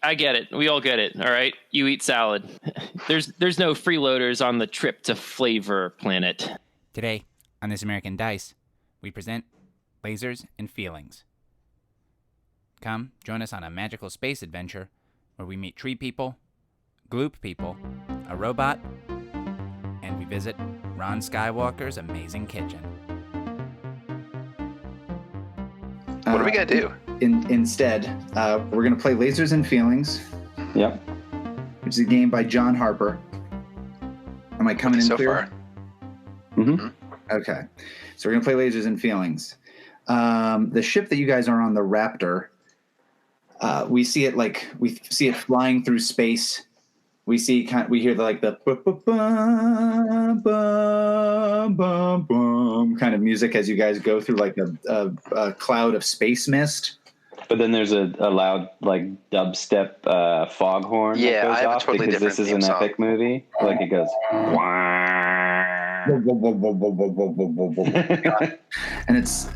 I get it. We all get it. All right. You eat salad. There's no freeloaders on the trip to Flavor Planet. Today, on This American Dice, we present Lasers and Feelings. Come, join us on a magical space adventure where we meet tree people, gloop people, a robot, and we visit Ron Skywalker's amazing kitchen. What are we going to do? Instead, we're going to play Lasers and Feelings. Yep. Which is a game by John Harper. Am I coming in so clear? far? Mm-hmm. Okay. So we're going to play Lasers and Feelings. The ship that you guys are on, the Raptor, we see it flying through space. We hear the kind of music as you guys go through like a cloud of space mist. But then there's a loud like dubstep foghorn that goes I have off a totally because different this is theme an song. epic movie. Like it goes.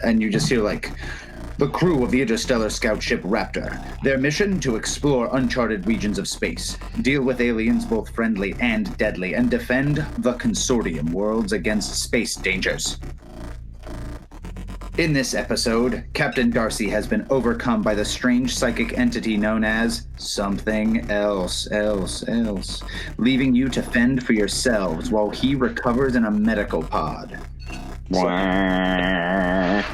And you just hear like the crew of the interstellar scout ship Raptor. Their mission to explore uncharted regions of space, deal with aliens both friendly and deadly, and defend the consortium worlds against space dangers. In this episode, Captain Darcy has been overcome by the strange psychic entity known as something else, leaving you to fend for yourselves while he recovers in a medical pod. Yeah.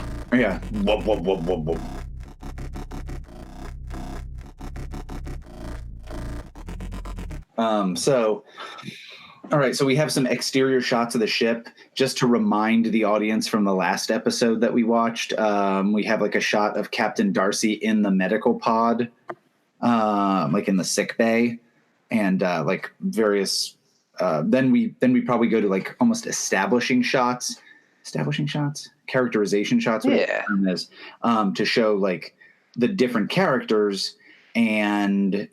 All right, so we have some exterior shots of the ship just to remind the audience from the last episode that we watched. We have like a shot of Captain Darcy in the medical pod, like in the sick bay, and like various. Then we probably go to like almost characterization shots. Yeah. To show like the different characters and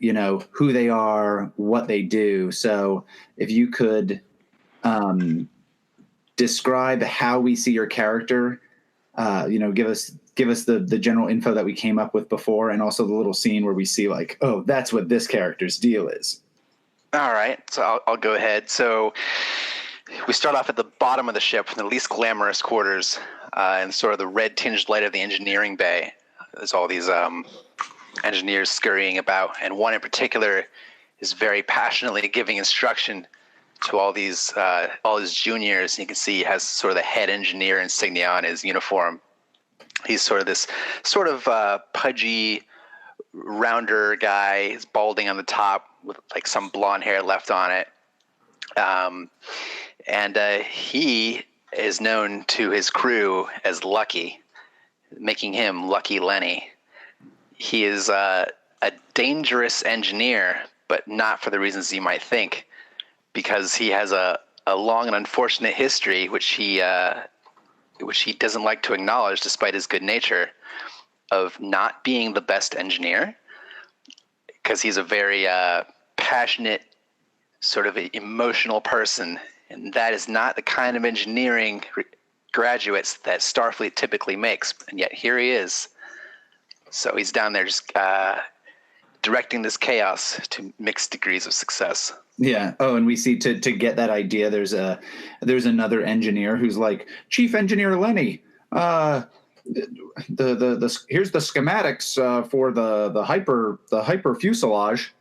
who they are, what they do. So if you could describe how we see your character, give us the general info that we came up with before, and also the little scene where we see like, oh, that's what this character's deal is. All right, so I'll go ahead. So we start off at the bottom of the ship, in the least glamorous quarters, and sort of the red-tinged light of the engineering bay. There's all these engineers scurrying about, and one in particular is very passionately giving instruction to all his juniors. And you can see he has sort of the head engineer insignia on his uniform. He's sort of this pudgy, rounder guy. He's balding on the top with like some blonde hair left on it. And he is known to his crew as Lucky, making him Lucky Lenny. He is a dangerous engineer, but not for the reasons you might think, because he has a long and unfortunate history, which he doesn't like to acknowledge, despite his good nature, of not being the best engineer, because he's a very passionate, sort of emotional person, and that is not the kind of engineering graduates that Starfleet typically makes, and yet here he is. So he's down there just directing this chaos to mixed degrees of success. Yeah. Oh, and we see to get that idea, there's another engineer who's like, Chief Engineer Lenny, here's the schematics for the Hyper fuselage.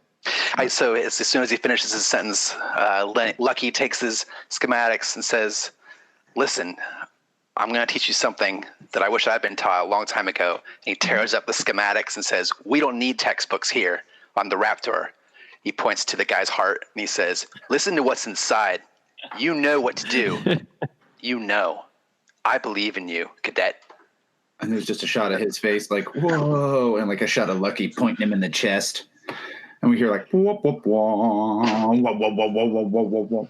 So as soon as he finishes his sentence, Lucky takes his schematics and says, "Listen, I'm going to teach you something that I wish I'd been taught a long time ago." And he tears up the schematics and says, "We don't need textbooks here on the Raptor." He points to the guy's heart and he says, "Listen to what's inside. You know what to do. You know. I believe in you, cadet." And there's just a shot of his face like, whoa, and like a shot of Lucky pointing him in the chest. And we hear like, whoop, whoop, whoop, whoop, whoop, whoop, whoop, whoop, whoop.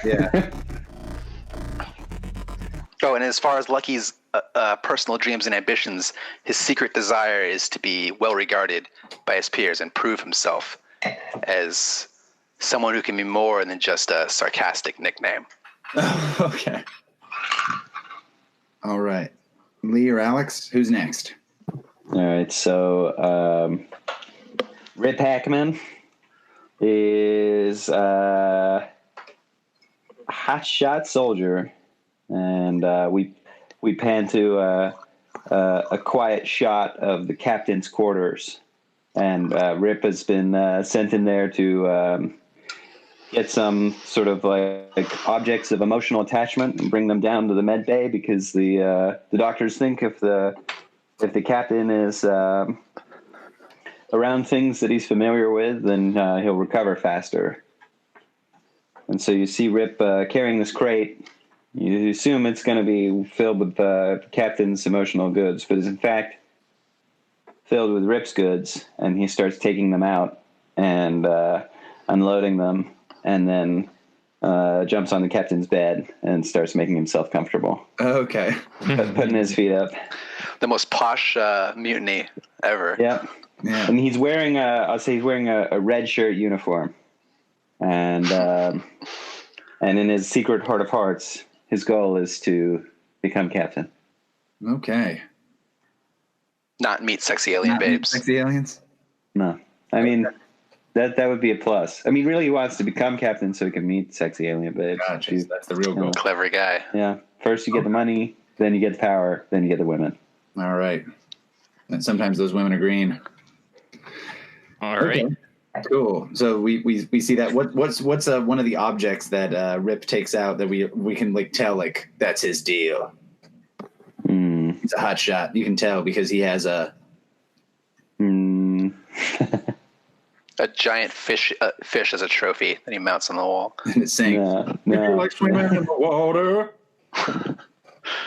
Yeah. Oh, and as far as Lucky's personal dreams and ambitions, his secret desire is to be well regarded by his peers and prove himself as someone who can be more than just a sarcastic nickname. Okay. All right. Leigh or Alex, who's next? All right, so Rip Hackman is a hotshot soldier, and we pan to a quiet shot of the captain's quarters, and Rip has been sent in there to get some sort of like objects of emotional attachment and bring them down to the med bay, because the doctors think if the captain is around things that he's familiar with, then he'll recover faster. And so you see Rip carrying this crate. You assume it's going to be filled with the captain's emotional goods, but is in fact filled with Rip's goods, and he starts taking them out and unloading them, and then jumps on the captain's bed and starts making himself comfortable. Okay. Putting his feet up. The most posh mutiny ever. Yeah. And he's wearing a red shirt uniform. And in his secret heart of hearts, his goal is to become captain. Okay. Not meet sexy alien babes. Sexy aliens? No. I mean, that would be a plus. I mean, really, he wants to become captain so he can meet sexy alien babes. Gotcha. That's the real goal. Clever guy. Yeah. First you get the money, then you get the power, then you get the women. All right. And sometimes those women are green. All right. Okay. Cool. So we see that. What's one of the objects that Rip takes out that we can like tell like that's his deal? It's a hot shot. You can tell because he has a A giant fish as a trophy that he mounts on the wall. and it's saying, No. like swimming in the water.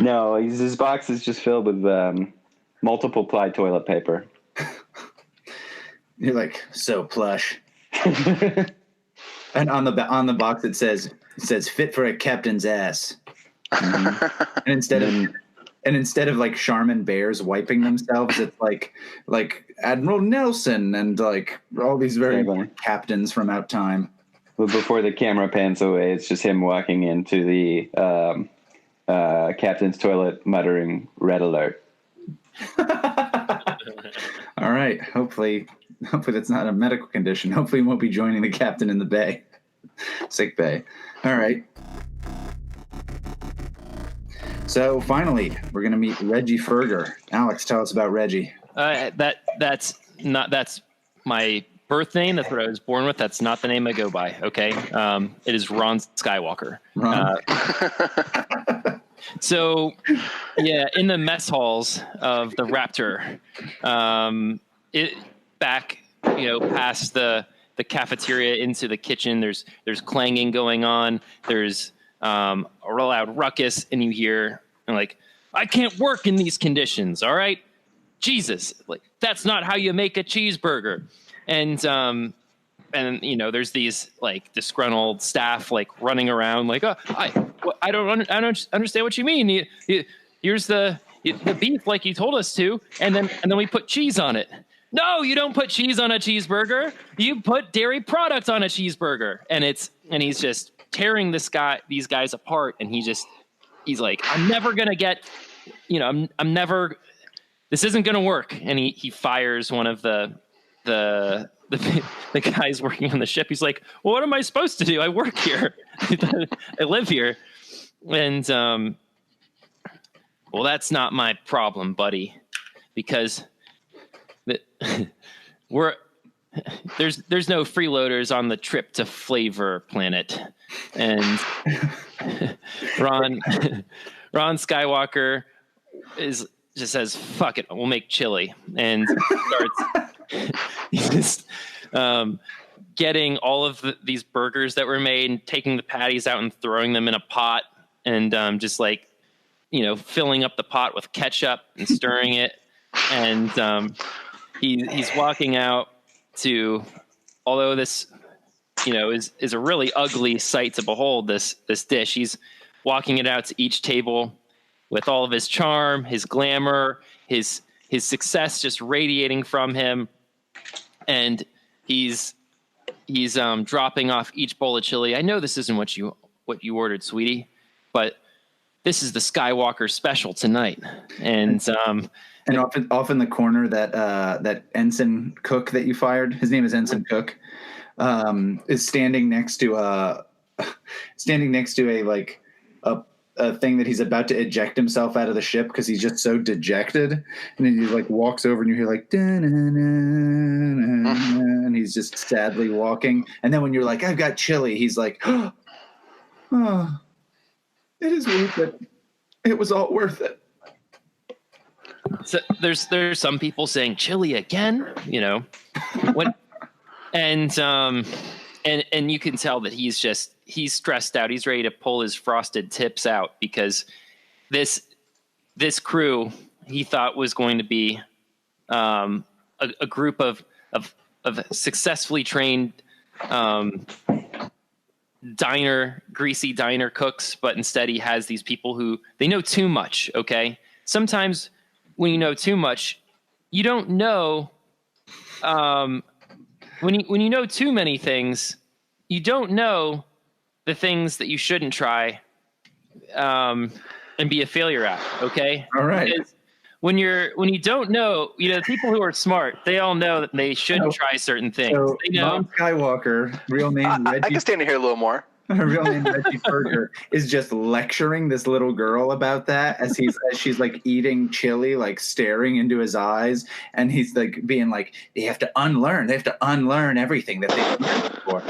No, his box is just filled with multiple ply toilet paper. You're like so plush. And on the box it says fit for a captain's ass. And instead of like Charmin bears wiping themselves, it's like Admiral Nelson and like all these very captains from out time. But before the camera pans away, it's just him walking into the captain's toilet muttering "Red alert." All right. Hopefully that's not a medical condition. Hopefully he won't be joining the captain in the bay. Sick bay. All right. So finally, we're going to meet Reggie Furger. Alex, tell us about Reggie. That's my birth name. That's what I was born with. That's not the name I go by. Okay. It is Ron Skywalker. Ron. So yeah, in the mess halls of the Raptor, past the cafeteria into the kitchen, there's clanging going on. There's a real loud ruckus, and you hear like, I can't work in these conditions. All right, Jesus, like that's not how you make a cheeseburger. And there's these like disgruntled staff like running around like, I don't understand what you mean. Here's the beef like you told us to, and then we put cheese on it. No, you don't put cheese on a cheeseburger. You put dairy products on a cheeseburger. And he's just tearing these guys apart. And he's like, I'm never going to get, I'm never, this isn't going to work. And he fires one of the guys working on the ship. He's like, well, what am I supposed to do? I work here. I live here. And, well, that's not my problem, buddy, because there's no freeloaders on the trip to Flavor Planet. And Ron Skywalker just says, fuck it, we'll make chili, and starts getting all of these burgers that were made and taking the patties out and throwing them in a pot, and just like, filling up the pot with ketchup and stirring it. And he's walking out to, although this, is a really ugly sight to behold, this dish, he's walking it out to each table with all of his charm, his glamour, his success just radiating from him. And he's dropping off each bowl of chili. I know this isn't what you ordered, sweetie, but this is the Skywalker special tonight. And And off in the corner, that ensign Cook that you fired, his name is Ensign Cook, is standing next to a a thing that he's about to eject himself out of the ship because he's just so dejected. And then he like walks over and you hear like, and he's just sadly walking. And then when you're like, I've got chili, he's like, oh, it is worth it. It was all worth it. So there's some people saying chili again, what, and you can tell that he's stressed out. He's ready to pull his frosted tips out because this crew he thought was going to be a group of successfully trained greasy diner cooks, but instead he has these people who they know too much. Okay, sometimes when you know too much, you don't know. When you know too many things, you don't know the things that you shouldn't try, and be a failure at. Okay. All right. Because when you don't know, the people who are smart, they all know that they shouldn't try certain things. So they know. Mom Skywalker, real name Reggie. I can stand here a little more. Her real name Reggie Furger is just lecturing this little girl about that as she's like eating chili, like staring into his eyes, and he's like being like, they have to unlearn everything that they've learned before.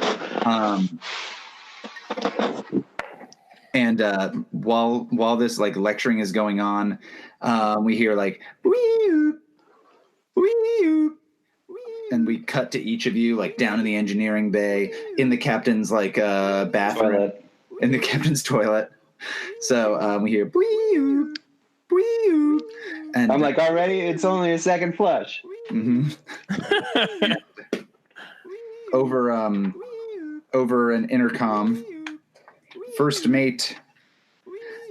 And while this like lecturing is going on, we hear like wee wee. And we cut to each of you, like down in the engineering bay, in the captain's like bathroom, in the captain's toilet. So we hear "Bwee-oo, bwee-oo," and I'm like, already? It's only a second flush. Mm-hmm. over an intercom, first mate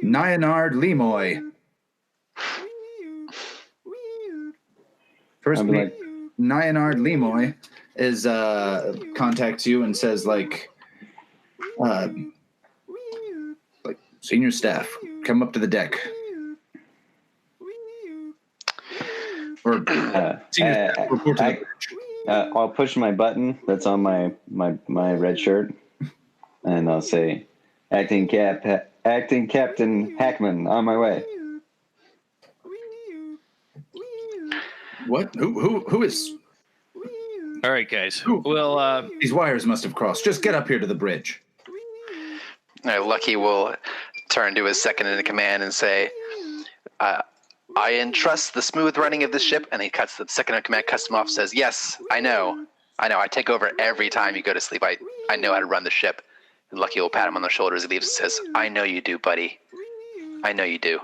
Nyanard Lemoy. First mate. Like, Nyanard Lemoy is contacts you and says like senior staff, come up to the deck. Or senior staff, report to the bridge. I'll push my button that's on my red shirt, and I'll say, Acting Captain Hackman, on my way. What? Who is? All right, guys. Well, these wires must have crossed. Just get up here to the bridge. Lucky will turn to his second in command and say, I entrust the smooth running of this ship. And he cuts the second in command, cuts him off, says, yes, I know. I take over every time you go to sleep. I know how to run the ship. And Lucky will pat him on the shoulder as he leaves and says, I know you do, buddy. I know you do.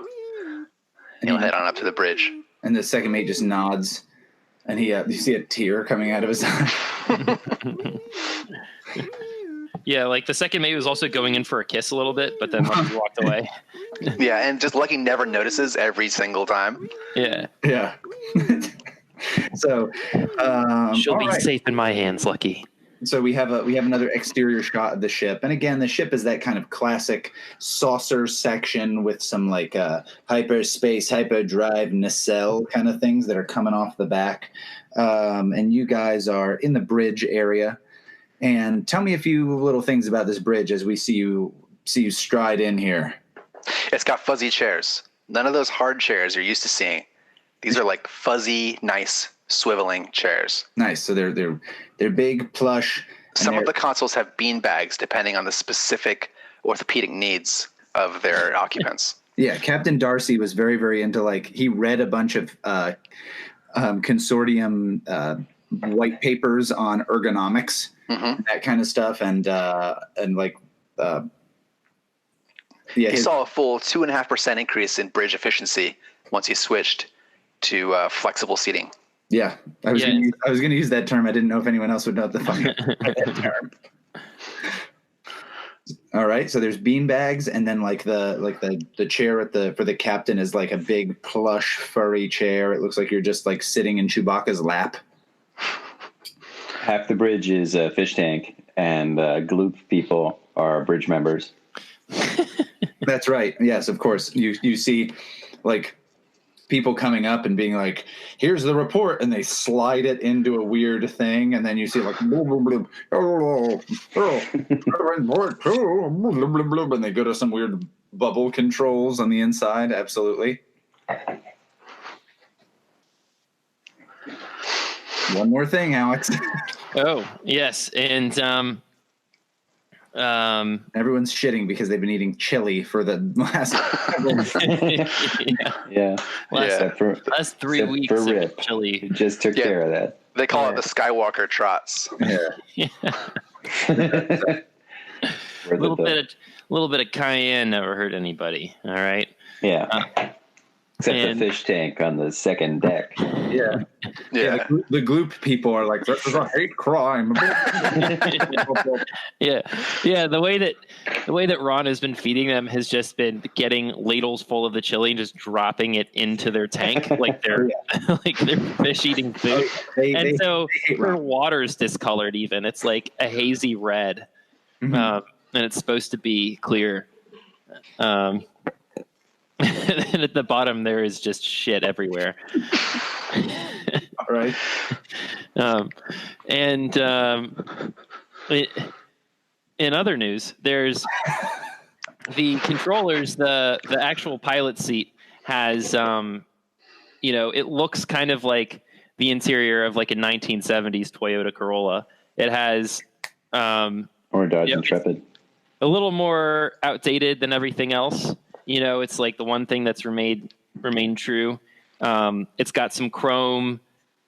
And he'll head on up to the bridge. And the second mate just nods, and you see a tear coming out of his eye. Yeah, like the second mate was also going in for a kiss a little bit, but then Lucky walked away. Yeah, and just Lucky never notices every single time. Yeah. So she'll be safe in my hands, Lucky. So we have another exterior shot of the ship, and again, the ship is that kind of classic saucer section with some like hyperspace, hyperdrive nacelle kind of things that are coming off the back. And you guys are in the bridge area. And tell me a few little things about this bridge as we see you stride in here. It's got fuzzy chairs. None of those hard chairs you're used to seeing. These are like fuzzy, nice, swiveling chairs. Nice. So they're big, plush. Some of the consoles have bean bags depending on the specific orthopedic needs of their occupants. Yeah, Captain Darcy was very, very into he read a bunch of consortium white papers on ergonomics, and that kind of stuff, he saw a full 2.5% increase in bridge efficiency once he switched to flexible seating. Yeah, I was going to use that term. I didn't know if anyone else would know the fucking that term. All right, so there's bean bags, and then the chair for the captain is like a big plush furry chair. It looks like you're just like sitting in Chewbacca's lap. Half the bridge is a fish tank, and gloop people are bridge members. That's right. Yes, of course. You see, like people coming up and being like, here's the report, and they slide it into a weird thing, and then you see like and they go to some weird bubble controls on the inside. Absolutely. One more thing, Alex. Oh, yes. And everyone's shitting because they've been eating chili for the last last 3 weeks for of Rip. chili. He just took care of that. They call it the Skywalker trots. A little bit of cayenne never hurt anybody. All right. Yeah. Except the fish tank on the second deck. Yeah. The gloop people are like, this is a hate crime. Yeah. The way that Ron has been feeding them has just been getting ladles full of the chili and just dropping it into their tank like they're like they're fish eating food. So their water's discolored. Even it's like a hazy red, and it's supposed to be clear. And at the bottom there is just shit everywhere. All right. In other news, there's the controllers, the actual pilot seat has, it looks kind of like the interior of like a 1970s Toyota Corolla. It has, or Dodge Intrepid. A little more outdated than everything else. It's like the one thing that's remained true. It's got some chrome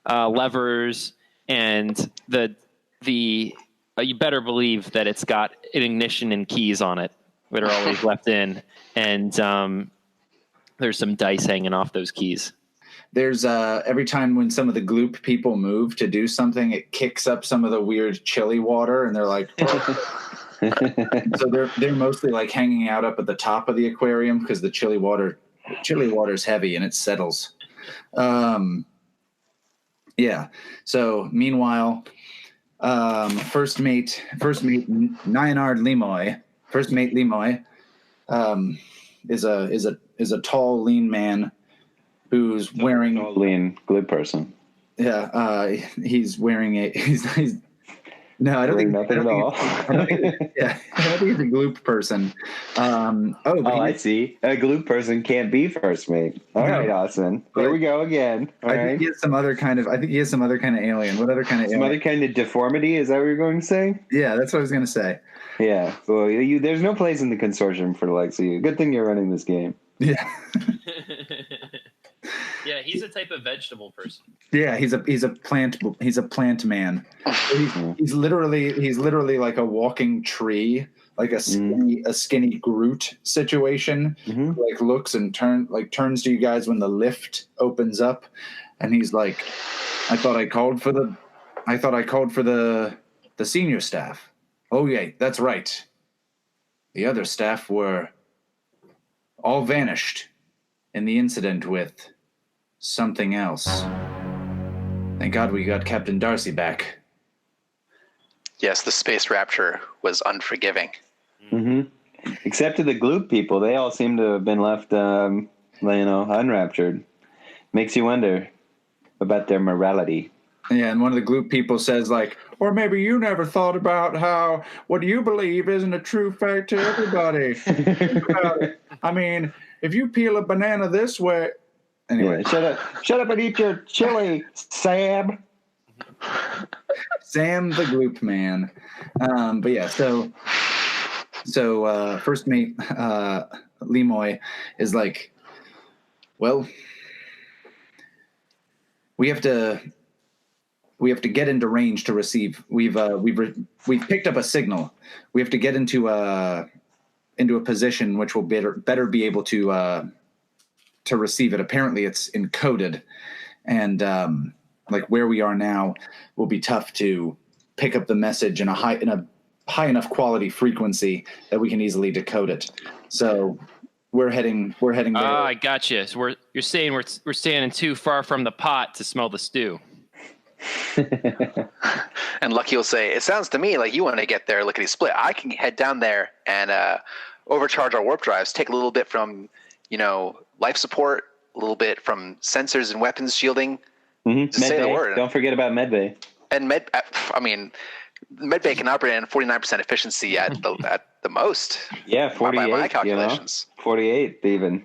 levers, and you better believe that it's got an ignition and keys on it that are always left in, and there's some dice hanging off those keys. There's every time when some of the gloop people move to do something, it kicks up some of the weird chili water, and they're like. So they're mostly like hanging out up at the top of the aquarium because the chili water is heavy and it settles. So meanwhile, first mate Nyanard Lemoy, first mate Lemoy, is a tall, lean man who's wearing a lean gloop person. Yeah, he's wearing he's no, I don't think nothing at all. I don't think he's a gloop person. I see. A gloop person can't be first mate. All right, Austin. Here we go again. I think he has some other kind of alien. What other kind of some alien? other kind of deformity? Is that what you're going to say? Yeah, that's what I was going to say. Yeah. Well, there's no place in the consortium for the likes of you. Good thing you're running this game. Yeah. Yeah, he's a type of vegetable person. Yeah, he's a plant man. He's literally like a walking tree, like a skinny Groot situation. Like looks and turns to you guys when the lift opens up, and he's like, I thought I called for the senior staff. Oh yeah, that's right. The other staff were all vanished in the incident with something else. Thank God we got Captain Darcy back. Yes, the space Raptor was unforgiving. Except to the gloop people, they all seem to have been left, unraptured. Makes you wonder about their morality. Yeah, and one of the gloop people says, like, or maybe you never thought about how what you believe isn't a true fact to everybody. Think about it. I mean, if you peel a banana this way. Anyway, shut up and eat your chili, Sam. Sam the gloop man. But yeah, so first mate Lemoy is like, well, we have to get into range to receive. We've picked up a signal. We have to get into a position which will better be able to receive it. Apparently it's encoded, and like where we are now will be tough to pick up the message in a high enough quality frequency that we can easily decode it. So we're heading there. I got you. So you're saying we're standing too far from the pot to smell the stew. And Lucky will say, it sounds to me like you want to get there lickety split. I can head down there and overcharge our warp drives, take a little bit from life support, little bit from sensors and weapons shielding. Mm-hmm. Just say the Medbay. word. Don't forget about medbay. And medbay can operate at 49% efficiency at the most. Yeah, 48. By my calculations. 48 even.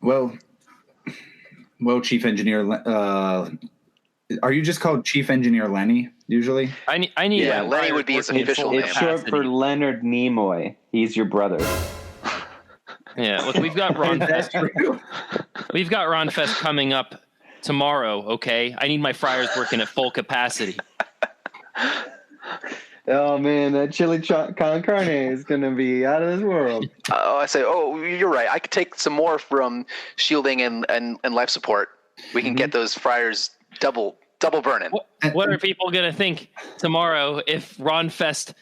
Well, Chief Engineer, are you just called Chief Engineer Lenny usually? I need. Yeah, Lenny would be his official name. It's short for Leonard Nimoy. He's your brother. Yeah, look, we've got Ron Fest. We've got Ron Fest coming up tomorrow. Okay, I need my fryers working at full capacity. Oh man, that chili con carne is gonna be out of this world. I say, you're right. I could take some more from shielding and life support. We can get those fryers double burning. What are people gonna think tomorrow if Ron Fest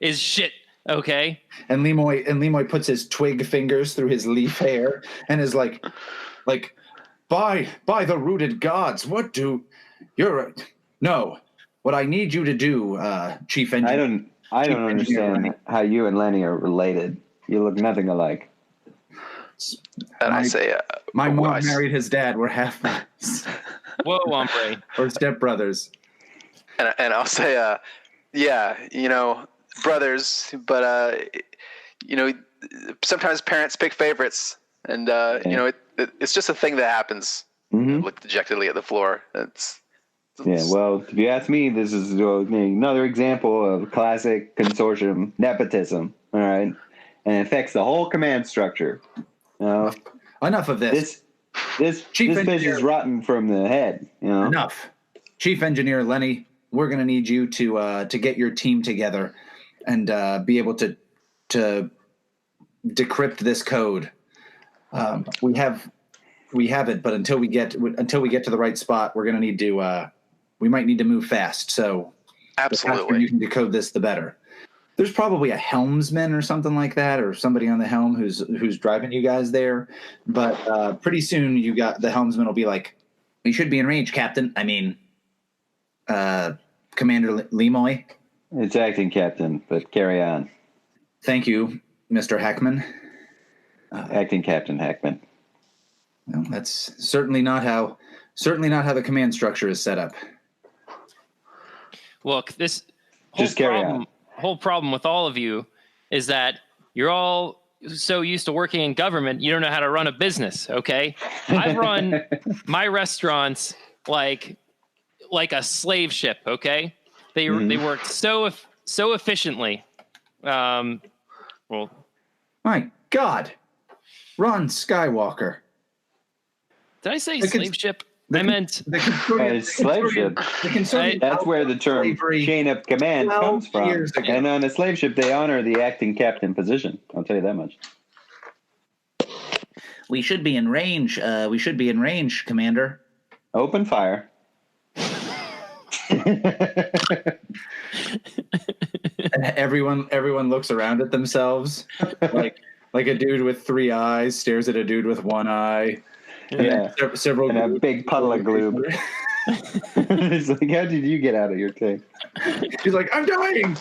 is shit? Okay. And Lemoy puts his twig fingers through his leaf hair and is like, by the rooted gods, what I need you to do, Chief Engineer. I don't understand how you and Lenny are related. You look nothing alike. And I say, my mom married his dad. We're half brothers. Whoa, hombre. Or stepbrothers. And I'll say, brothers, but sometimes parents pick favorites, and it's just a thing that happens. Look dejectedly at the floor. Well, if you ask me, this is another example of classic consortium nepotism. All right, and it affects the whole command structure. Enough of this. This fish is rotten from the head. Enough, Chief Engineer Lenny. We're going to need you to get your team together and be able to decrypt this code. We have it, but until we get to the right spot, we're going to need to. We might need to move fast. So absolutely, the faster you can decode this, the better. There's probably a helmsman or something like that, or somebody on the helm who's driving you guys there. But pretty soon, the helmsman will be like, "We should be in range, Captain. I mean, Commander Lemoy." It's acting captain, but carry on. Thank you, Mr. Hackman. Acting Captain Hackman. Well, that's certainly not how the command structure is set up. Look, this whole problem with all of you is that you're all so used to working in government, you don't know how to run a business. Okay, I've run my restaurants like a slave ship. Okay. They worked so efficiently. Well, my God, Ron Skywalker. Did I say slave ship? I meant slave ship. That's where the term chain of command comes from. And on a slave ship, they honor the acting captain position. I'll tell you that much. We should be in range. Commander. Open fire. And everyone looks around at themselves like a dude with three eyes stares at a dude with one eye. And several and a big puddle of glue. It's like, how did you get out of your tank? He's like, I'm dying.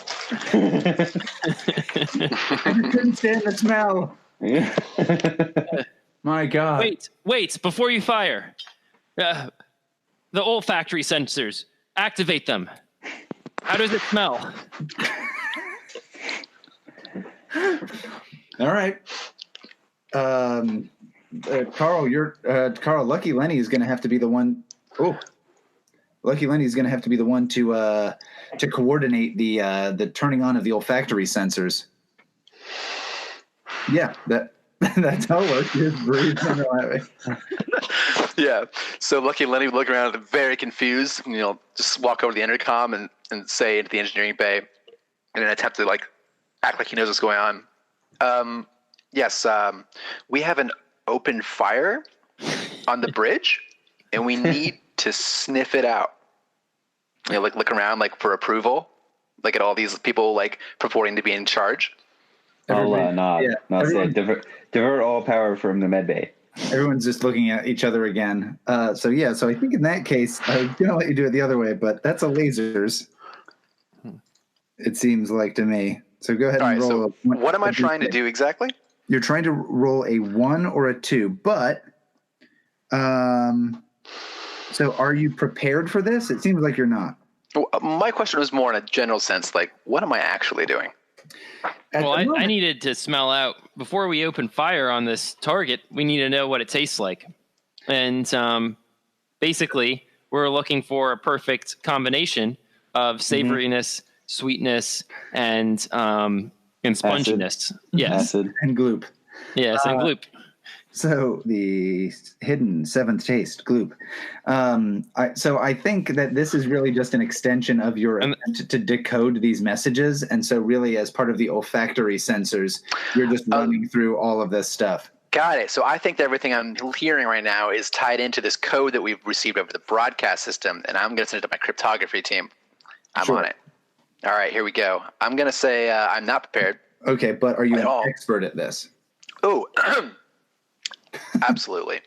I just couldn't stand the smell. Yeah. My God. Wait! Before you fire, the olfactory sensors, activate them. How does it smell? All right. Carl, Lucky Lenny is going to have to be the one. Oh, Lucky Lenny is going to have to be the one to coordinate the turning on of the olfactory sensors. Yeah, that's how it works. Just breathe. Yeah. So Lucky Lenny would look around very confused, just walk over to the intercom and say into the engineering bay in an attempt to act like he knows what's going on. Yes, we have an open fire on the bridge and we need to sniff it out. Look around for approval, at all these people purporting to be in charge. I'll nod. Yeah, I'll say divert all power from the med bay. Everyone's just looking at each other again. So I think in that case, I was going to let you do it the other way, but that's a lasers. It seems like to me. So go ahead and roll. So what am I trying to do exactly? You're trying to roll a 1 or a 2, but So are you prepared for this? It seems like you're not. Well, my question was more in a general sense, like, what am I actually doing? Well, I needed to smell out before we open fire on this target. We need to know what it tastes like, and basically, we're looking for a perfect combination of savoriness, sweetness, and sponginess. Yes, Acid. and gloop. yes, and gloop. So the hidden seventh taste, gloop. So I think that this is really just an extension of your attempt to decode these messages, and so really, as part of the olfactory sensors, you're just running through all of this stuff. Got it. So I think that everything I'm hearing right now is tied into this code that we've received over the broadcast system, and I'm going to send it to my cryptography team. I'm on it. All right, here we go. I'm going to say I'm not prepared. Okay, but are you At an all. expert at this? Oh, absolutely.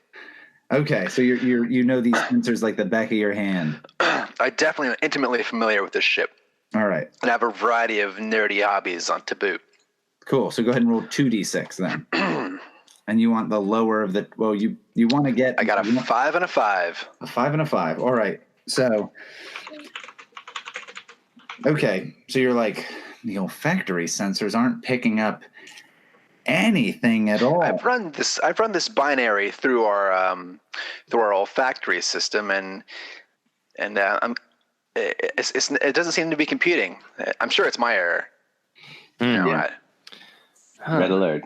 Okay, so you know these sensors like the back of your hand. I definitely am intimately familiar with this ship, All right, and I have a variety of nerdy hobbies on to boot. cool. So go ahead and roll 2d6 then. And you want the lower of the. Well, you want to get. I got a 5 and a 5. A 5 and a 5. All right. So. Okay, so you're like, the olfactory sensors aren't picking up anything at all. I've run this binary through our olfactory system, and it doesn't seem to be computing. I'm sure it's my error. Yeah. Red alert.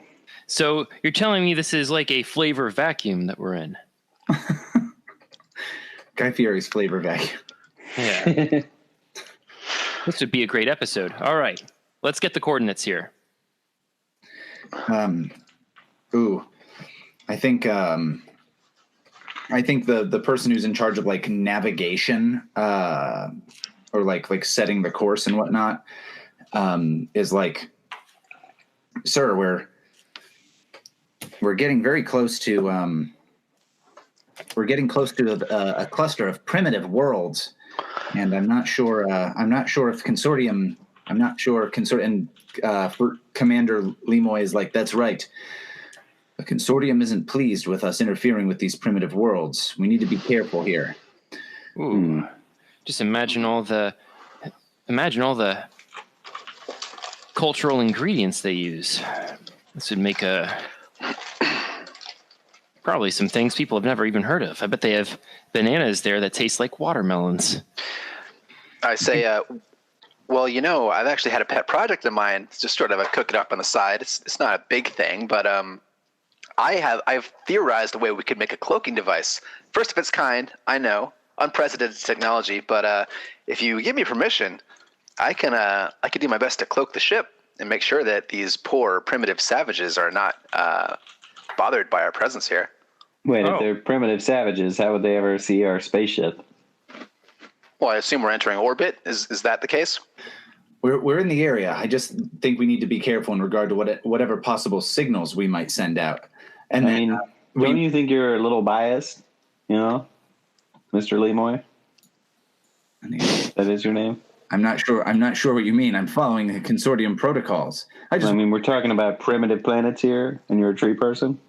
So you're telling me this is like a flavor vacuum that we're in? Guy Fieri's flavor vacuum. Yeah. This would be a great episode. All right, let's get the coordinates here. I think the person who's in charge of like navigation or like setting the course and whatnot is like, sir, we're getting very close to a cluster of primitive worlds, and I'm not sure if consortium. For Commander Lemoy is like, that's right. The consortium isn't pleased with us interfering with these primitive worlds. We need to be careful here. Ooh. Just imagine all the cultural ingredients they use. This would make probably some things people have never even heard of. I bet they have bananas there that taste like watermelons. I say, well, I've actually had a pet project of mine. It's just sort of a cook it up on the side. It's not a big thing, but I've theorized a way we could make a cloaking device. First of its kind, I know, unprecedented technology, but if you give me permission, I can do my best to cloak the ship and make sure that these poor primitive savages are not bothered by our presence here. Wait, if they're primitive savages, how would they ever see our spaceship? Well, I assume we're entering orbit. Is that the case? We're in the area. I just think we need to be careful in regard to whatever possible signals we might send out. And don't you think you're a little biased? Mr. Lemoy? That is your name? I'm not sure what you mean. I'm following the consortium protocols. We're talking about primitive planets here, and you're a tree person.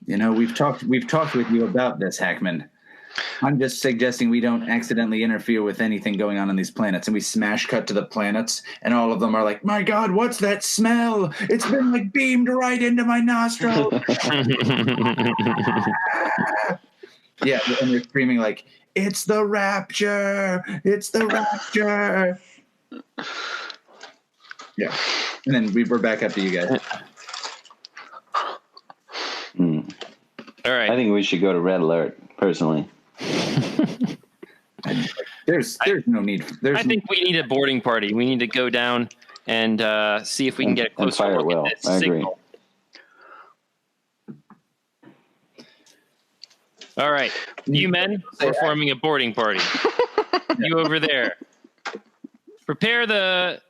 We've talked with you about this, Hackman. I'm just suggesting we don't accidentally interfere with anything going on these planets. And we smash cut to the planets, and all of them are like, my God, what's that smell? It's been like beamed right into my nostril. Yeah, and they're screaming like, it's the Rapture! It's the Rapture! Yeah. And then we're back up to you guys. All right. I think we should go to red alert, personally. There's no need. I think we need a boarding party. We need to go down and see if we can get a closer look at this signal. All right, you men, we're forming a boarding party. You over there, prepare the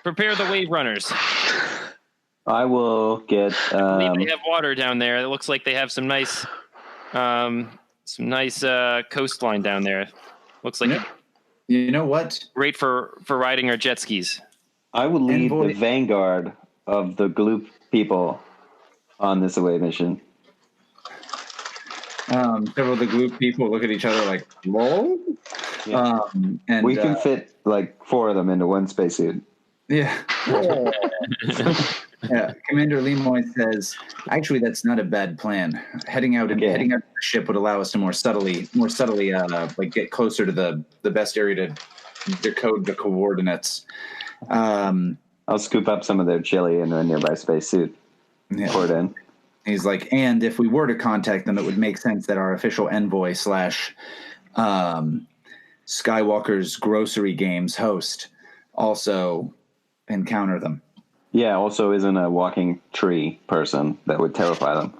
wave runners. I will get. I believe they have water down there. It looks like they have some nice coastline down there. Looks like you know what? Great for riding our jet skis. I will lead the vanguard of the gloop people on this away mission. Several of the gloop people look at each other like, lol. Yeah. And We can fit like 4 of them into one spacesuit. Yeah. Yeah. Commander Leigh says, actually, that's not a bad plan. Heading out the ship would allow us to more subtly, like get closer to the best area to decode the coordinates. I'll scoop up some of their chili in a nearby spacesuit. Pour it in. He's like, and if we were to contact them, it would make sense that our official envoy / Skywalker's grocery games host also encounter them. Yeah, also isn't a walking tree person that would terrify them.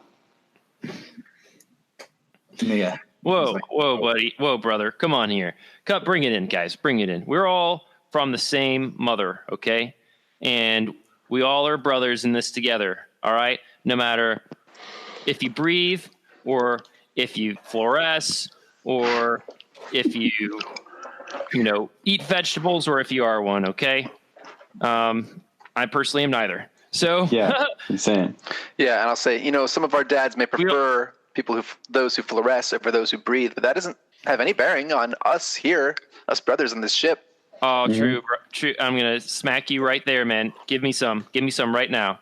Yeah. Whoa, buddy. Whoa, brother. Come on here. Bring it in, guys. Bring it in. We're all from the same mother, okay? And we all are brothers in this together, all right? No matter if you breathe or if you fluoresce or if you eat vegetables or if you are one, okay? I personally am neither. So yeah, insane. Yeah, and I'll say, some of our dads may prefer those who fluoresce over those who breathe, but that doesn't have any bearing on us here, us brothers on this ship. Oh, true, bro. True. I'm gonna smack you right there, man. Give me some right now.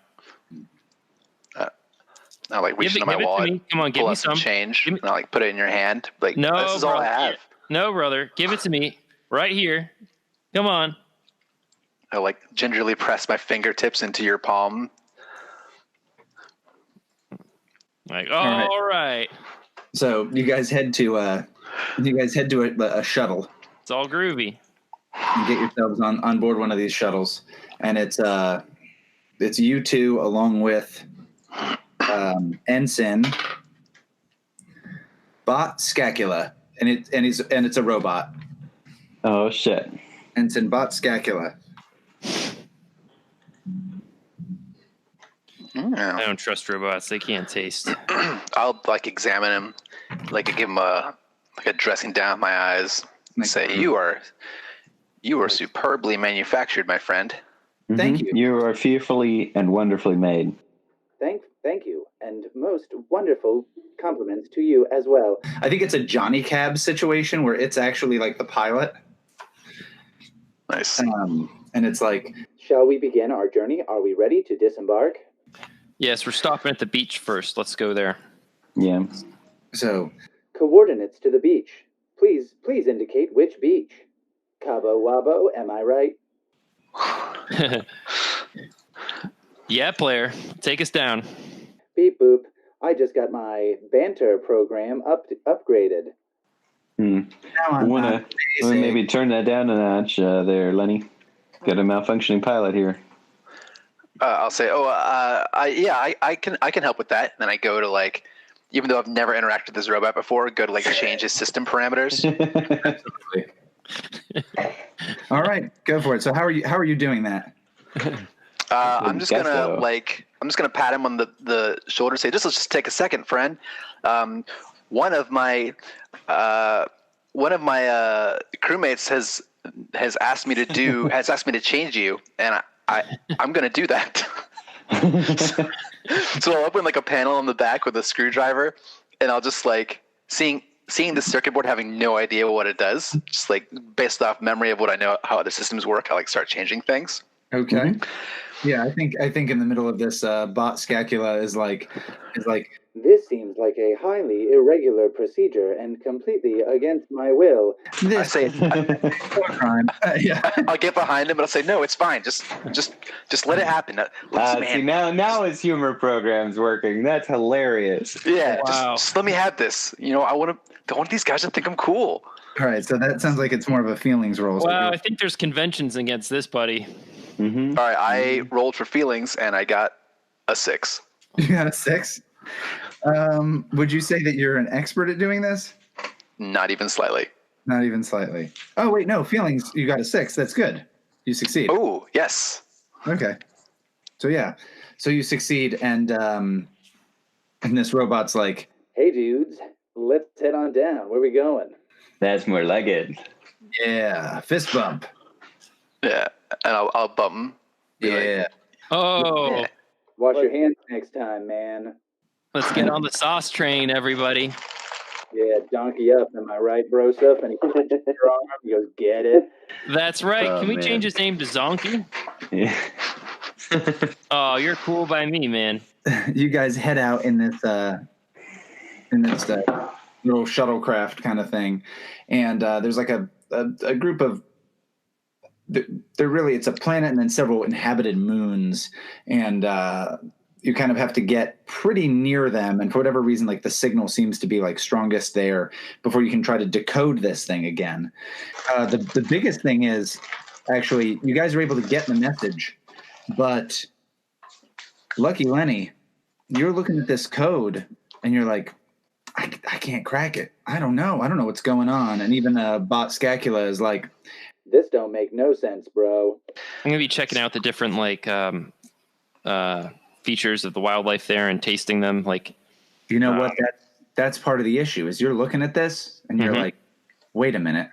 I reach into my wallet. Come on, give me some change. And I put it in your hand. No, this is all I have. No, brother, give it to me right here. Come on. I gingerly press my fingertips into your palm. All right. So you guys head to a shuttle. It's all groovy. You get yourselves on board one of these shuttles, and it's you two along with Ensign Bot Scacula, and it's a robot. Oh shit! Ensign Bot Scacula. I don't trust robots. They can't taste. I'll examine him, give him a dressing down my eyes, and say, "You are superbly manufactured, my friend." Mm-hmm. Thank you. You are fearfully and wonderfully made. Thank you, and most wonderful compliments to you as well. I think it's a Johnny Cab situation where it's actually the pilot. Nice. And it's shall we begin our journey? Are we ready to disembark? Yes, we're stopping at the beach first. Let's go there. Yeah. So, coordinates to the beach. Please indicate which beach. Cabo Wabo, am I right? Yeah, player. Take us down. Beep boop. I just got my banter program upgraded. I want to maybe turn that down a notch there, Lenny. Got a malfunctioning pilot here. I'll say, I can help with that. And then I go to even though I've never interacted with this robot before, go to change his system parameters. absolutely. All right, go for it. So how are you doing that? I'm just gonna pat him on the shoulder and say, let's just take a second, friend. One of my crewmates has asked me to change you, and I'm gonna do that. So I'll open a panel on the back with a screwdriver, and I'll just seeing the circuit board, having no idea what it does, just based off memory of what I know how other systems work, I start changing things. Okay. Mm-hmm. Yeah, I think in the middle of this, Bot Scacula is like, this seems like a highly irregular procedure and completely against my will. I say, crime. Yeah. I'll get behind him, but I'll say, no, it's fine. Just let it happen. See, now his humor program's working. That's hilarious. Yeah, wow. just let me have this. I don't want these guys to think I'm cool. All right, so that sounds like it's more of a feelings role. Wow, I think there's conventions against this, buddy. Mm-hmm. All right, I rolled for feelings, and I got a 6. You got a 6? Would you say that you're an expert at doing this? Not even slightly. Not even slightly. Oh, wait, no, feelings, you got a 6. That's good. You succeed. Oh, yes. Okay. So, yeah. So you succeed, and this robot's like, hey, dudes, let's head on down. Where we going? That's more like it. yeah, fist bump. Yeah, and I'll bump him. Yeah. Oh, Wash your hands next time, man. Let's get on the sauce train, everybody. Yeah, donkey up. Am I right, bro? Stuff. And he punches your arm. He goes, get it. That's right. Oh, Can we man. change his name to Zonky? Yeah. Oh, you're cool by me, man. You guys head out in this little shuttlecraft kind of thing, and there's like a group of. It's a planet and then several inhabited moons, and you kind of have to get pretty near them, and for whatever reason, like the signal seems to be like strongest there before you can try to decode this thing again. The biggest thing is actually you guys are able to get the message, but Lucky Lenny, you're looking at this code and you're like, I can't crack it. I don't know what's going on. And even Bot Scacula is like, this don't make no sense, bro. I'm gonna be checking out the different features of the wildlife there and tasting them. Like, you know what? That's part of the issue is you're looking at this and you're like, wait a minute.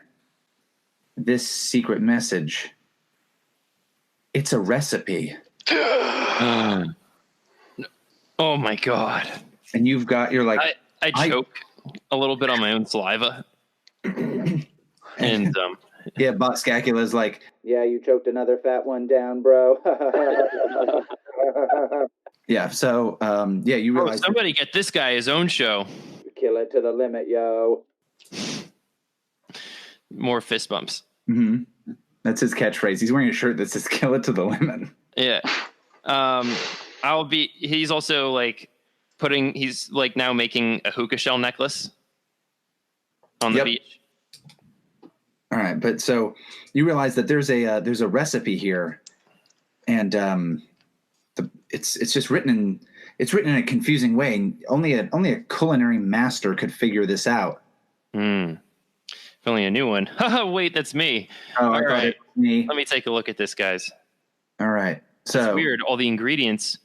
This secret message, it's a recipe. Oh my God. And you're like, I choke a little bit on my own saliva. And yeah, Bot Scacula's like, yeah, you choked another fat one down, bro. yeah. So, you realize somebody get this guy his own show. Kill it to the limit, yo. More fist bumps. Mm-hmm. That's his catchphrase. He's wearing a shirt that says "Kill it to the limit." Yeah. He's also like he's like now making a hookah shell necklace on the beach. All right, but so you realize that there's a recipe here, and it's just written in a confusing way. And only a culinary master could figure this out. If only a new one. Wait, that's me. Oh, all right. It was me. Let me take a look at this, guys. All right. So it's weird. All the ingredients.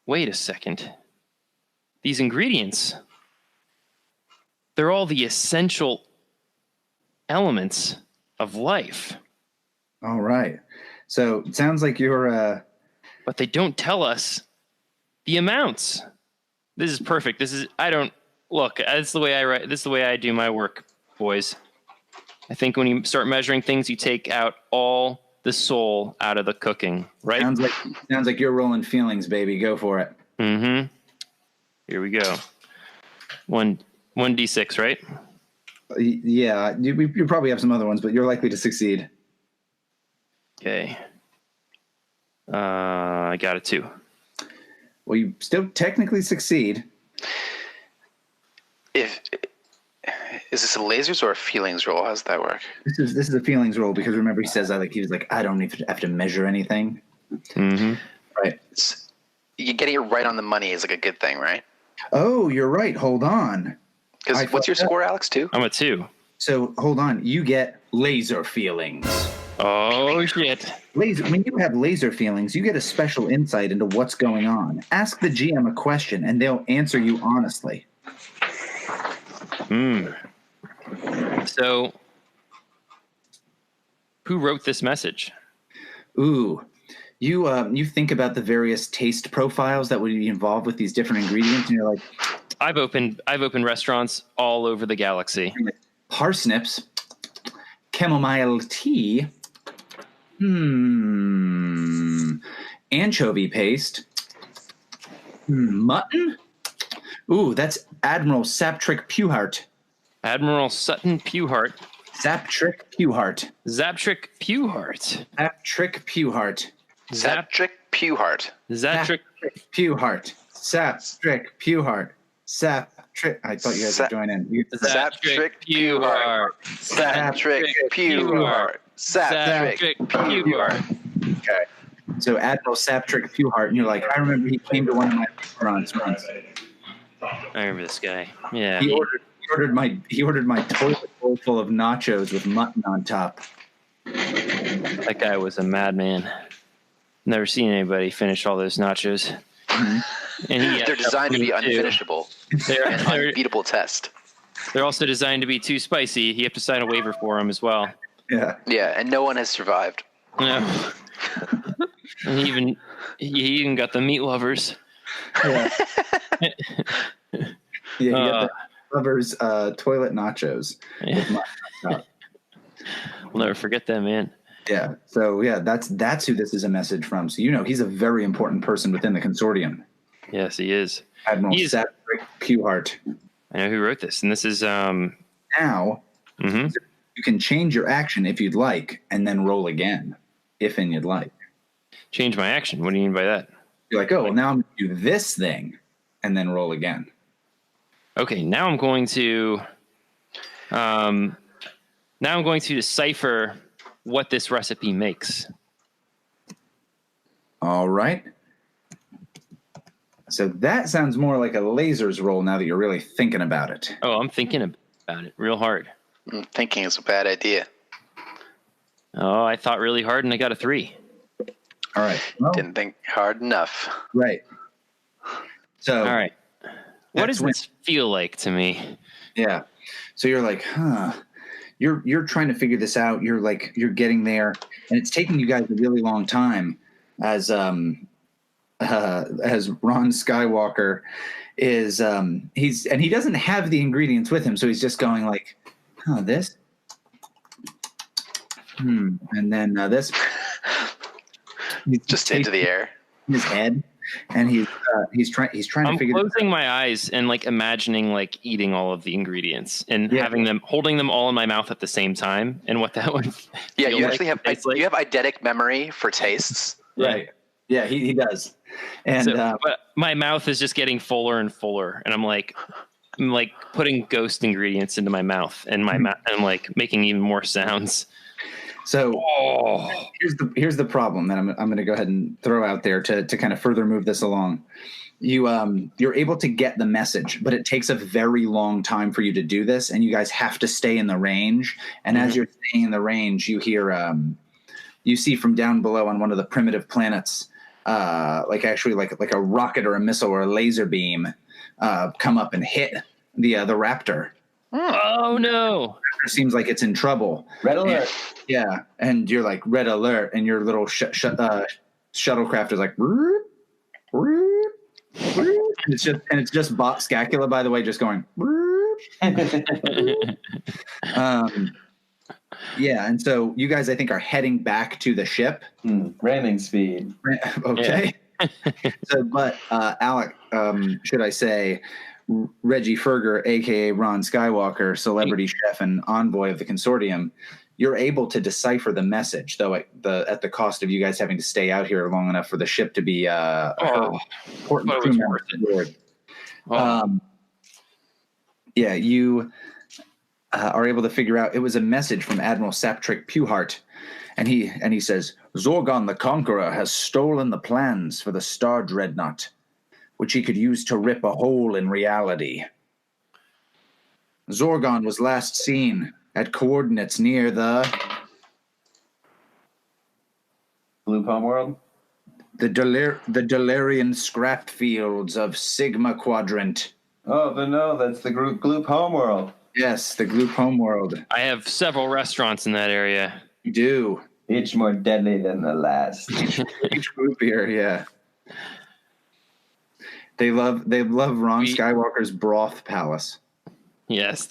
Wait a second. These ingredients. They're all the essential elements of life. All right. So it sounds like you're but they don't tell us the amounts. This is perfect. This is the way I write. This is the way I do my work, boys. I think when you start measuring things, you take out all the soul out of the cooking, right? Sounds like you're rolling feelings, baby. Go for it. Mm-hmm. Here we go. 1d6, right? Yeah, you probably have some other ones, but you're likely to succeed. Okay. I got a 2. Well, you still technically succeed. Is this a lasers or a feelings roll? How does that work? This is a feelings roll because remember he says he was like, I don't even have to measure anything. Mm-hmm. Right. You getting it right on the money is like a good thing, right? Oh, you're right. Hold on. Because what's your score, Alex? 2? I'm a 2. So hold on. You get laser feelings. Oh shit! When you have laser feelings, you get a special insight into what's going on. Ask the GM a question, and they'll answer you honestly. So, who wrote this message? Ooh, you think about the various taste profiles that would be involved with these different ingredients, and you're like, I've opened restaurants all over the galaxy. Parsnips, chamomile tea, anchovy paste, mutton. Ooh, that's Admiral Saptrick Pewhart. Admiral Sutton Pewhart. Saptrick Pewhart. Zaptrick Pewhart. Saptrick Pewhart. Zaptrick Pewhart. Zaptrick Pewhart. Saptrick Pewhart. Saptrick. I thought you guys would join in. Zaptrick Pewhart. Saptrick Pewhart. Saptrick Pewhart. Okay. So Admiral Saptrick Pewhart, and you're like, I remember he came to one of my restaurants once. I remember this guy. Yeah. He ordered my toilet bowl full of nachos with mutton on top. That guy was a madman. Never seen anybody finish all those nachos. Mm-hmm. And they're designed to be unfinishable. They're an unbeatable test. They're also designed to be too spicy. You have to sign a waiver for them as well. Yeah. Yeah, and no one has survived. No. And He even got the meat lovers. Yeah, he got the lovers toilet nachos. We'll never forget that, man. Yeah. So yeah, that's who this is a message from. So he's a very important person within the consortium. Yes, he is. Admiral Satrick Pewhart. I know who wrote this, and this is now. Mm-hmm. You can change your action if you'd like, and then roll again, if and you'd like. Change my action. What do you mean by that? You're like, oh, well, now I'm going to do this thing, and then roll again. Okay, now I'm going to decipher what this recipe makes. All right. So that sounds more like a lasers roll now that you're really thinking about it. Oh, I'm thinking about it real hard. Thinking is a bad idea. Oh, I thought really hard, and I got a 3. All right. Well, Didn't think hard enough. right. So. All right. What does this feel like to me? Yeah. So you're like, You're trying to figure this out. You're getting there, and it's taking you guys a really long time. As Ron Skywalker is, he doesn't have the ingredients with him, so he's just going like, this, and then this. He's just into the air. His head, and he's trying to figure. I'm closing my eyes and imagining eating all of the ingredients and holding them all in my mouth at the same time, and what that would. Yeah, you actually have you have eidetic memory for tastes. Right. Yeah, he does. And but my mouth is just getting fuller and fuller, and I'm putting ghost ingredients into my mouth, and I'm making even more sounds. So here's the problem that I'm going to go ahead and throw out there to kind of further move this along. You're able to get the message, but it takes a very long time for you to do this, and you guys have to stay in the range. And as you're staying in the range, you hear you see from down below on one of the primitive planets, like a rocket or a missile or a laser beam come up and hit the Raptor. Oh no! It seems like it's in trouble. Red alert. And you're like, red alert, and your little shuttlecraft is like, and it's just Bot Scacula, by the way, just going. Yeah, and so you guys, I think, are heading back to the ship. Ramming speed. Okay. So, but Alec, should I say, Reggie Furger, a.k.a. Ron Skywalker, celebrity chef and envoy of the consortium, you're able to decipher the message, though at the cost of you guys having to stay out here long enough for the ship to be important crew member aboard. You are able to figure out it was a message from Admiral Satrick Pewhart, and he says, Zorgon the Conqueror has stolen the plans for the Star Dreadnought, which he could use to rip a hole in reality. Zorgon was last seen at coordinates near the Gloop homeworld? The Delirian scrap fields of Sigma Quadrant. Oh, but no, that's the Gloop homeworld. Yes, the Gloop homeworld. I have several restaurants in that area. You do. Each more deadly than the last. Each groupier, yeah. They love Ron Skywalker's broth palace. Yes.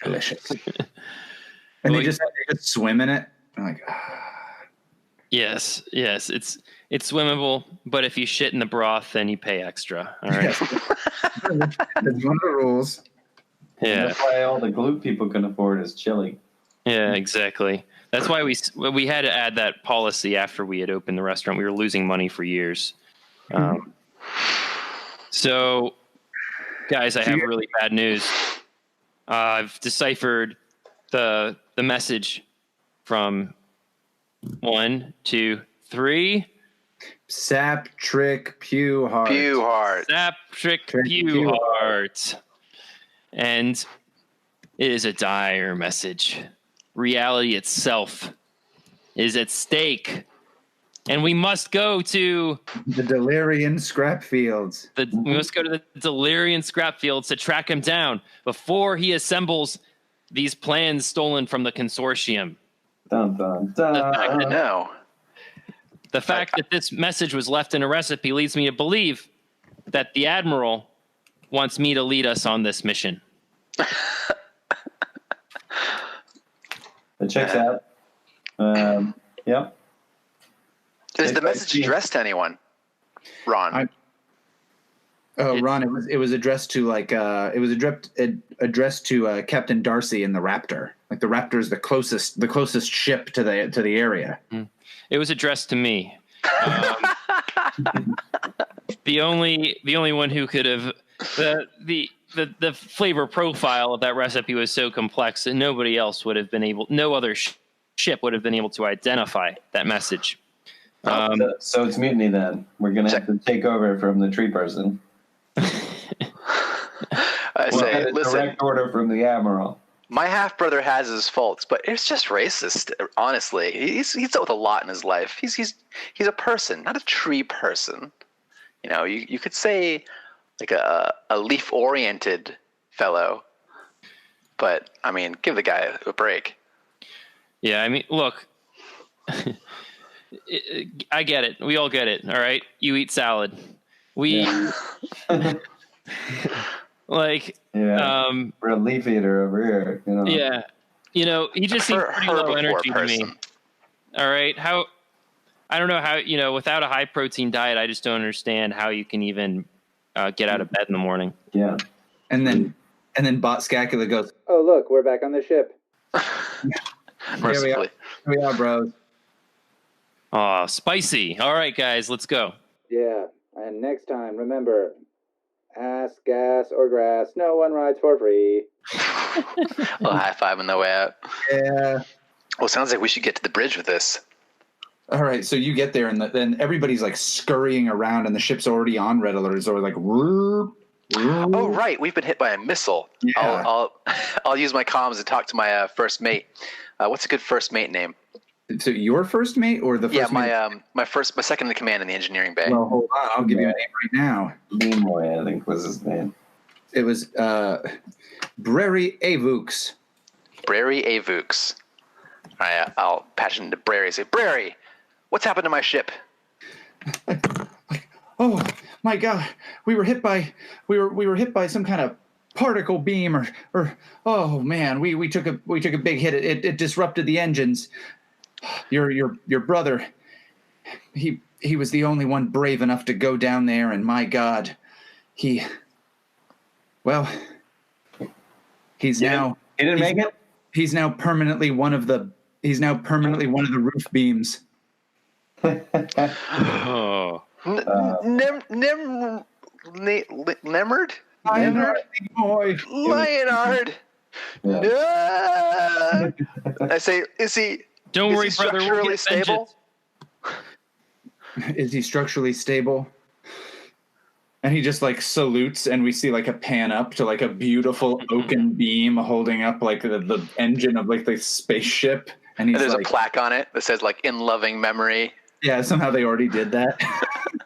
Delicious. And they just swim in it. I'm like, Yes, it's swimmable, but if you shit in the broth, then you pay extra. All right. That's one of the rules. Yeah. That's why all the Gloop people can afford is chili. Yeah, exactly. That's why we had to add that policy after we had opened the restaurant. We were losing money for years. So, guys, I have really bad news. I've deciphered the message from 1, 2, 3. Satrick Pewhart. Satrick Pewhart. And it is a dire message. Reality itself is at stake. And we must go to the Delirian scrap fields. We must go to the Delirian scrap fields to track him down before he assembles these plans stolen from the consortium. Dun, dun, dun. No. The fact that this message was left in a recipe leads me to believe that the Admiral wants me to lead us on this mission. It checks out. Yep. Is the message addressed to anyone? Ron. Ron, it was addressed to addressed to Captain Darcy in the Raptor. Like the Raptor is the closest ship to the area. It was addressed to me. The only one who could have the flavor profile of that recipe was so complex that nobody else would have been able. No other ship would have been able to identify that message. So it's mutiny then. We're gonna have to take over from the tree person. I say, listen. Direct order from the Admiral. My half brother has his faults, but it's just racist. Honestly, he's dealt with a lot in his life. He's a person, not a tree person. You know, you could say like a leaf oriented fellow, but I mean, give the guy a break. Yeah, I mean, look, I get it. We all get it. All right, you eat salad. Like, we're a leaf eater over here. You know? Yeah, you know, he just seems pretty low energy to me. All right, I don't know how, you know, without a high protein diet, I just don't understand how you can even get out of bed in the morning. Yeah, and then Bot Scacula goes, "Oh look, we're back on the ship." Mercifully. Here we are, bros. Oh, spicy. All right, guys, let's go. Yeah, and next time, remember, ass, gas, or grass, no one rides for free. A little high five on the way out. Yeah. Well, sounds like we should get to the bridge with this. All right, so you get there, and then everybody's like scurrying around, and the ship's already on red alert. So we're like, oh right, we've been hit by a missile. Yeah. I'll use my comms to talk to my first mate. What's a good first mate name? So your first mate or the first mate? Yeah, my second in command in the engineering bay. Well, hold on, I'll give you a name right now. Leigh, I think was his name. It was Brary Avux. Brary Avux. All right, I'll patch into Brary and say, Brary, what's happened to my ship? Oh my God, we were hit by some kind of particle beam or oh man, we took a big hit. It disrupted the engines. Your brother, he was the only one brave enough to go down there, and my God, he's now permanently one of the roof beams. Oh. Nemerd? Lionard. Yeah. No. I say, is he? Don't worry, he brother. structurally We'll stable? Is he structurally stable? And he just like salutes, and we see like a pan up to like a beautiful oaken beam holding up like the engine of like the spaceship. And And there's a plaque on it that says like "in loving memory." Yeah, somehow they already did that.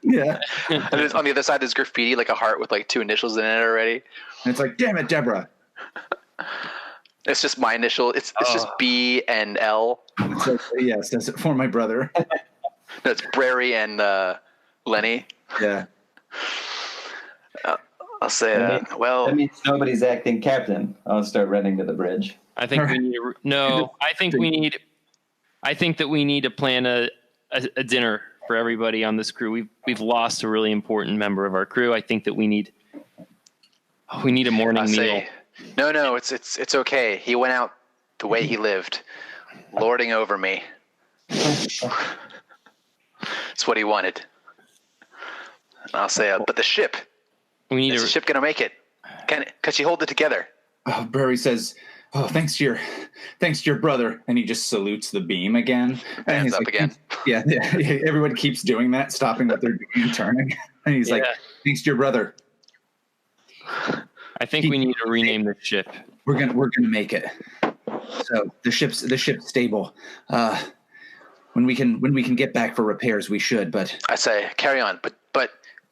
Yeah. And there's, on the other side, there's graffiti, like a heart with like 2 initials in it already. And it's like, damn it, Deborah. It's just my initial. It's just B and L. It's like, yes, that's it for my brother. No, it's Brary and Lenny. Yeah. I'll say that. Well, that means nobody's acting captain. I'll start running to the bridge. I think we need I think that we need to plan a dinner for everybody on this crew. We've lost a really important member of our crew. I think that we need a morning meal. No, it's okay. He went out the way he lived, lording over me. It's what he wanted. And I'll say, but the ship. Is the ship gonna make it? Can she hold it together? Oh, Burry says, "Oh, thanks to your brother," and he just salutes the beam again. And Hands up again. Yeah, everyone keeps doing that, stopping what they're doing and turning. And he's like, "Thanks to your brother." I think we need to rename the ship. We're gonna make it. So the ship's stable. When we can get back for repairs, we should. But I say carry on, but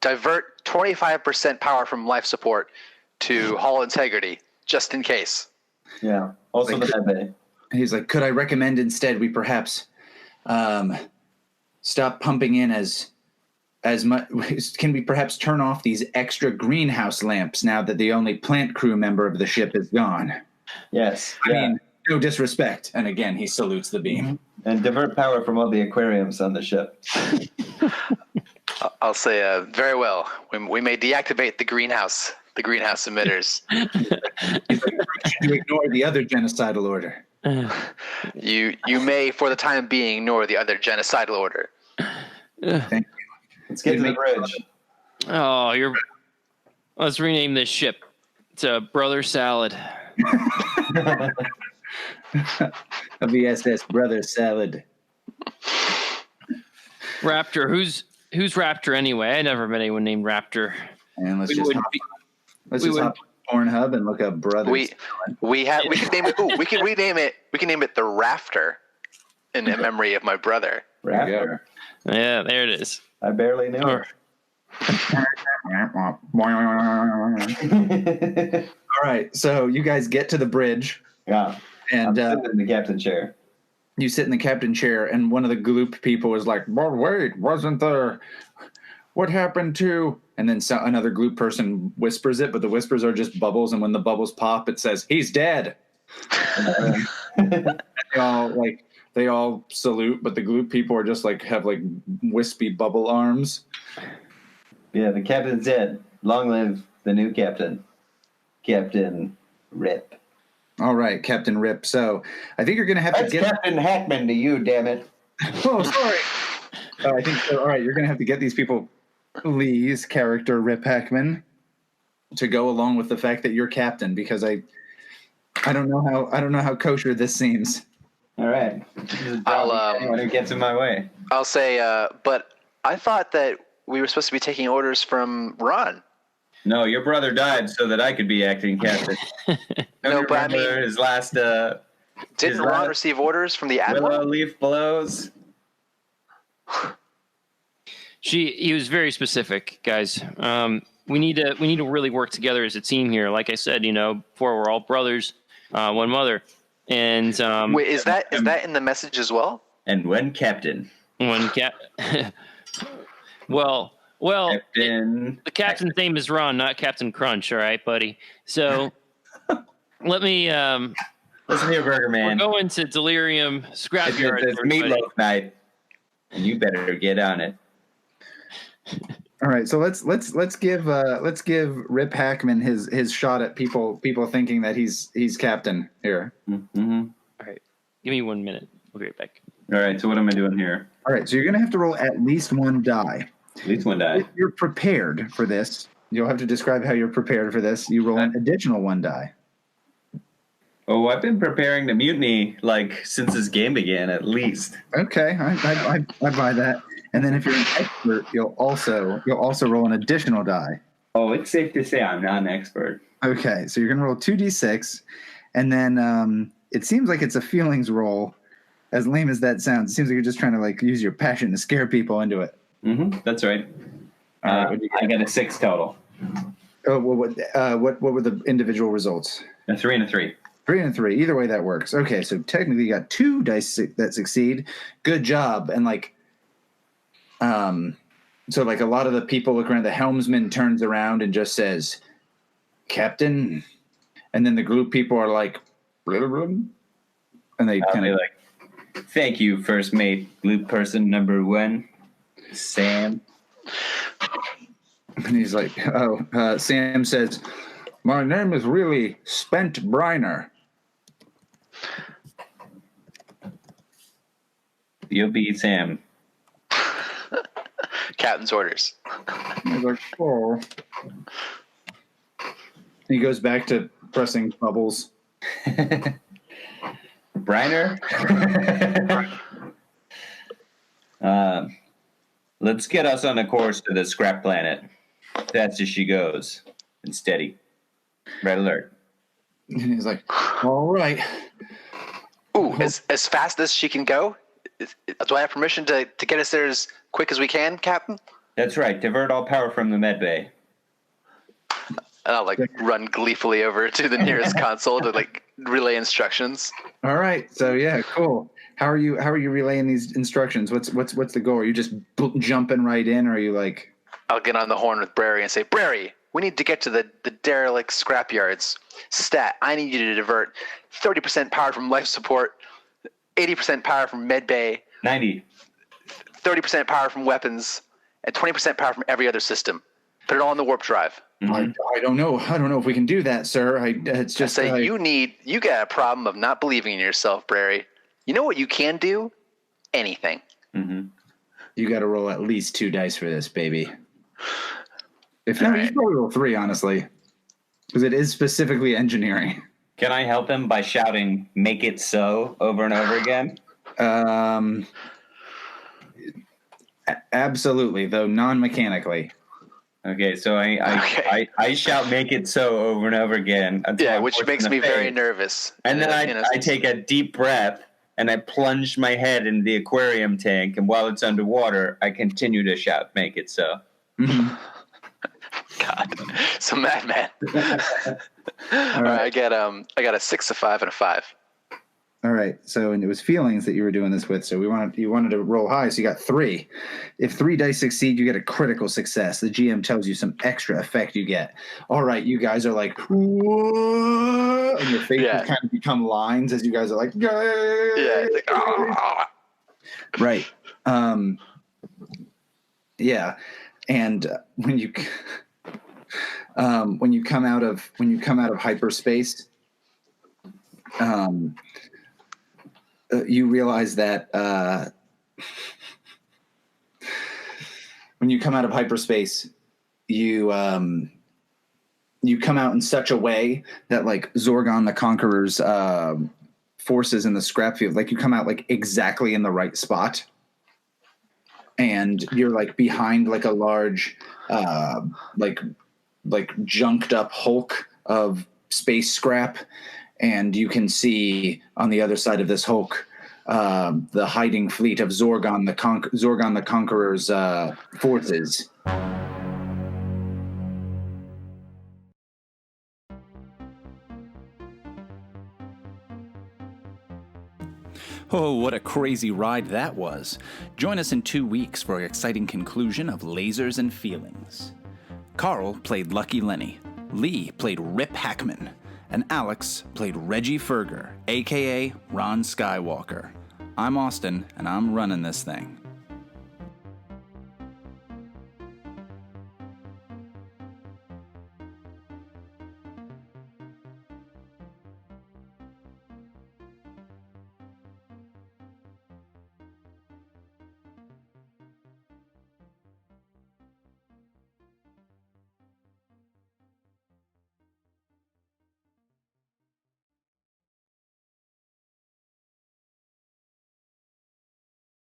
divert 25% power from life support to hull integrity, just in case. Yeah. Also the med bay. He's like, could I recommend instead we perhaps stop pumping in as much? Can we perhaps turn off these extra greenhouse lamps now that the only plant crew member of the ship is gone? Yes. I mean, no disrespect. And again, he salutes the beam. And divert power from all the aquariums on the ship. I'll say very well. We may deactivate the greenhouse emitters. You ignore the other genocidal order. You may, for the time being, ignore the other genocidal order. Thank you. Let's get to the bridge. Oh, let's rename this ship to Brother Salad. A VSS Brother Salad. Raptor. Who's Raptor anyway? I never met anyone named Raptor. And let's just hop on Pornhub and look up Brother. We could name it. We can rename it. We can name it the Rafter, in memory of my brother. Raptor. Yeah, there it is. I barely knew her. All right, so you guys get to the bridge. Yeah. And I'm sitting in the captain chair. You sit in the captain chair, and one of the gloop people is like, "But wait, wasn't there? What happened to?" And then another gloop person whispers it, but the whispers are just bubbles, and when the bubbles pop, it says, "He's dead." They all salute, but the gloop people are just like have like wispy bubble arms. Yeah, the captain's dead. Long live the new captain, Captain Rip. All right, Captain Rip. So I think you're going to have to get Captain Hackman to you, damn it. Oh, sorry. I think so. All right, you're going to have to get these people, Leigh's character, Rip Hackman, to go along with the fact that you're captain, because I don't know how kosher this seems. All right. Anyone who gets in my way. I'll say, but I thought that we were supposed to be taking orders from Ron. No, your brother died so that I could be acting captain. No, but I mean, his last. Didn't Ron receive orders from the admiral? Willow leaf blows. He was very specific, guys. We need to really work together as a team here. Like I said, before, we're all brothers, one mother. And wait, is that in the message as well? And one captain. Well, Captain. the captain's name is Ron, not Captain Crunch. All right, buddy. So let me listen here, Burger Man. We're going to Delirium Scrapyard. It's meatloaf night, and you better get on it. All right, so let's give Rip Hackman his shot at people thinking that he's captain here. Mm-hmm. All right, give me 1 minute. We'll be right back. All right, so what am I doing here? All right, so you're gonna have to roll at least one die. At least one die. If you're prepared for this, you'll have to describe how you're prepared for this. You roll an additional one die. Oh, I've been preparing to mutiny since this game began, at least. Okay, I buy that. And then if you're an expert, you'll also roll an additional die. Oh, it's safe to say I'm not an expert. Okay, so you're gonna roll 2d6, and then it seems like it's a feelings roll. As lame as that sounds, it seems like you're just trying to use your passion to scare people into it. Mm-hmm. That's right. I got a 6 total. Oh, well, what were the individual results? A 3 and a 3. 3 and 3. Either way, that works. Okay, so technically you got 2 dice that succeed. Good job. And so a lot of the people look around. The helmsman turns around and just says, "Captain," and then the group people are like, blah, blah, blah. And they kind of "Thank you, first mate, blue person number 1, Sam." And he's like, Sam says, "My name is really Spent Briner." You'll be Sam. Captain's orders. He's like, "Oh." He goes back to pressing bubbles. Briner? Let's get us on a course to the scrap planet. Fast as she goes. And steady. Red alert. And he's like, "All right." Ooh, as fast as she can go? Do I have permission to get us there as quick as we can, Captain? That's right. Divert all power from the med bay. And I'll run gleefully over to the nearest console to relay instructions. All right. So yeah, cool. How are you relaying these instructions? What's the goal? Are you just jumping right in, or are you like? I'll get on the horn with Brary and say, Brary, we need to get to the derelict scrapyards. Stat, I need you to divert 30% power from life support, 80% power from med bay, 30% power from weapons, and 20% power from every other system. Put it all in the warp drive. I don't know. I don't know if we can do that, sir. It's just you got a problem of not believing in yourself, Brary. You know what you can do? Anything. Mm-hmm. You got to roll at least 2 dice for this, baby. If not, you should probably roll 3, honestly, because it is specifically engineering. Can I help him by shouting "Make it so" over and over again? Absolutely, though non-mechanically. Okay, so I shout "Make it so" over and over again. Which makes me very nervous. And then I take a deep breath and I plunge my head into the aquarium tank, and while it's underwater, I continue to shout "Make it so." Mm-hmm. God, so madman. All right, I got a 6, a 5, and a 5. All right, so and it was feelings that you were doing this with. So you wanted to roll high, so you got 3. If 3 dice succeed, you get a critical success. The GM tells you some extra effect you get. All right, you guys are like, whoa, and your faces kind of become lines as you guys are like, like, right, yeah, and when you come out of hyperspace, you realize that when you come out of hyperspace, you come out in such a way that like Zorgon the Conqueror's forces in the scrap field, like you come out like exactly in the right spot, and you're like behind like a large like junked up hulk of space scrap. And you can see on the other side of this hulk the hiding fleet of Zorgon the Conqueror's forces. Oh, what a crazy ride that was. Join us in 2 weeks for an exciting conclusion of Lasers and Feelings. Carl played Lucky Lenny. Leigh played Rip Hackman. And Alex played Reggie Furger, a.k.a. Ron Skywalker. I'm Austin, and I'm running this thing.